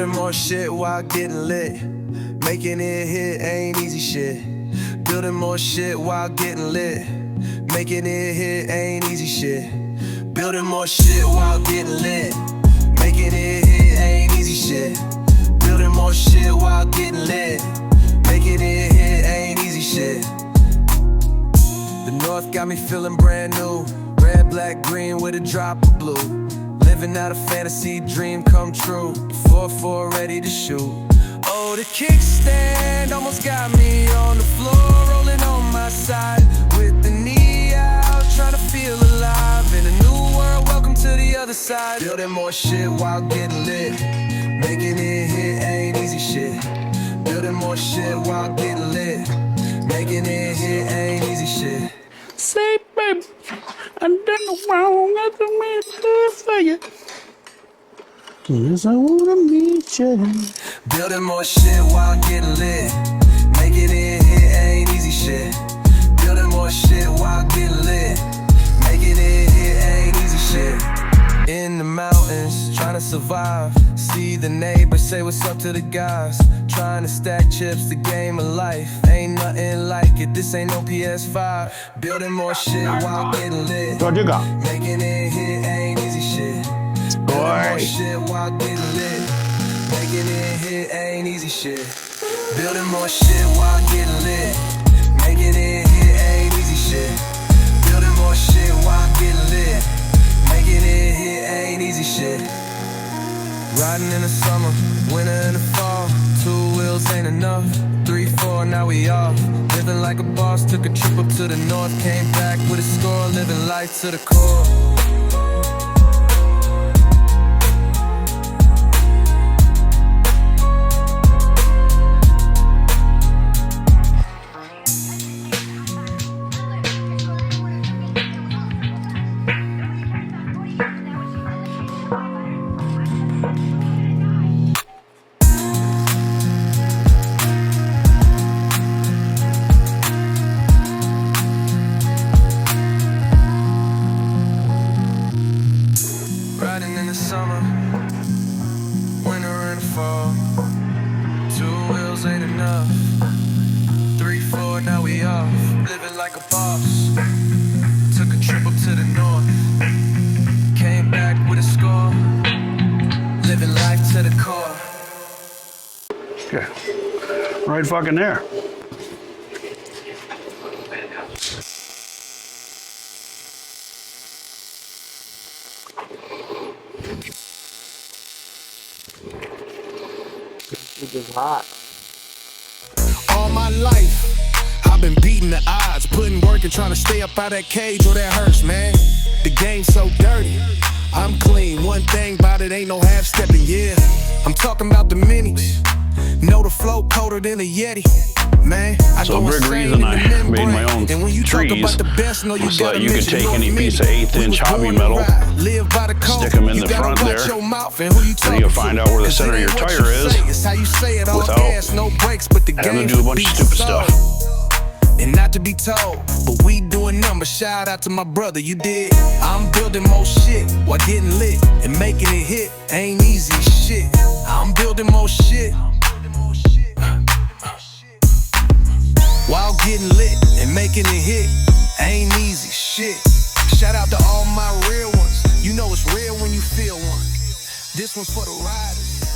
Building more shit while getting lit. Making it hit ain't easy shit. Building more shit while getting lit. Making it hit ain't easy shit. Building more shit while getting lit. Making it hit ain't easy shit. Building more shit while getting lit. Making it hit ain't easy shit. The North got me feeling brand new. Red, black, green with a drop of blue. Living out a fantasy dream come true. 4-4 ready to shoot. Oh, the kickstand almost got me on the floor, rolling on my side with the knee out, trying to feel alive in a new world. Welcome to the other side. Building more shit while getting lit. Making it hit ain't easy shit. Building more shit while getting lit. Making it hit ain't easy shit. Say, baby, I done the wrong other man for you. Yes, I wanna meet you. Building more shit while getting lit. Making it hit ain't easy shit. Building more shit while getting lit. Making it hit ain't easy shit. In the mountains, trying to survive. See the neighbors say what's up to the guys. Trying to stack chips, the game of life. Ain't nothing like it, this ain't no PS5. Building more shit while getting lit. Making it hit ain't easy shit. Building more shit while getting lit. Making it hit ain't easy shit. Building more shit while getting lit. Making it hit ain't easy shit. Building more shit while getting lit. Making it hit ain't easy shit. Riding in the summer, winter in the fall. 2 wheels ain't enough. 3, 4, now we off. Living like a boss, took a trip up to the north. Came back with a score, living life to the core. Riding in the summer, winter and fall. 2 wheels ain't enough. 3, 4, now we off. Living like a boss. Took a trip up to the north. Came back with a score. Living life to the core. Yeah. Right fucking there. It's hot. All my life, I've been beating the odds, putting work and trying to stay up out that cage or that hurts, man. The game's so dirty, I'm clean. One thing about it, ain't no half-stepping, yeah. I'm talking about the minis. Know the flow colder than a Yeti. Man, I So go a big insane reason in I the membrane. made my own And when you talk trees about the best, know you so gotta that you could mention take North any piece Mini. of 1/8 inch We was hobby born to metal, ride, live by the code. stick them in You the gotta front watch there, your mouth and who you and talking you'll find out where the to. center of your 'Cause it ain't tire what you is say, it's how you say it, all without gas, no brakes, but the having game's to do a bunch of stupid stuff. And not to be told, but we doing numbers. Shout out to my brother, you did. I'm building more shit while getting lit and making it hit ain't easy shit. I'm building more shit while getting lit and making it hit ain't easy shit. Shout out to all my real ones. You know it's real when you feel one. This one's for the riders.